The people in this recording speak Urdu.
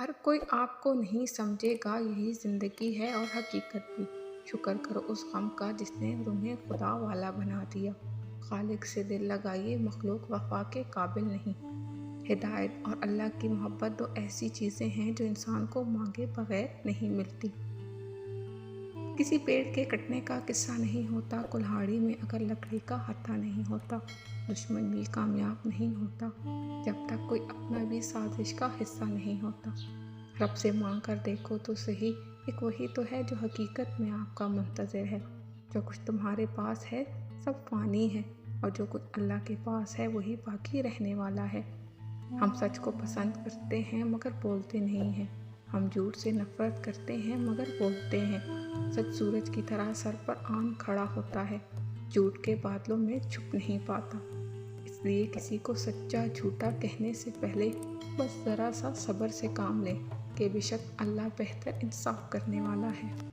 ہر کوئی آپ کو نہیں سمجھے گا، یہی زندگی ہے اور حقیقت بھی۔ شکر کرو اس غم کا جس نے تمہیں خدا والا بنا دیا۔ خالق سے دل لگائیے، مخلوق وفا کے قابل نہیں۔ ہدایت اور اللہ کی محبت دو ایسی چیزیں ہیں جو انسان کو مانگے بغیر نہیں ملتی۔ کسی پیڑ کے کٹنے کا قصہ نہیں ہوتا، کلہاڑی میں اگر لکڑی کا ہتھا نہیں ہوتا۔ دشمن بھی کامیاب نہیں ہوتا جب تک کوئی اپنا بھی سازش کا حصہ نہیں ہوتا۔ رب سے مانگ کر دیکھو تو صحیح، ایک وہی تو ہے جو حقیقت میں آپ کا منتظر ہے۔ جو کچھ تمہارے پاس ہے سب فانی ہے، اور جو کچھ اللہ کے پاس ہے وہی باقی رہنے والا ہے۔ ہم سچ کو پسند کرتے ہیں مگر بولتے نہیں ہیں، ہم جھوٹ سے نفرت کرتے ہیں مگر بولتے ہیں۔ سچ سورج کی طرح سر پر آن کھڑا ہوتا ہے، جھوٹ کے بادلوں میں چھپ نہیں پاتا۔ اس لیے کسی کو سچا جھوٹا کہنے سے پہلے بس ذرا سا صبر سے کام لیں کہ بے شک اللہ بہتر انصاف کرنے والا ہے۔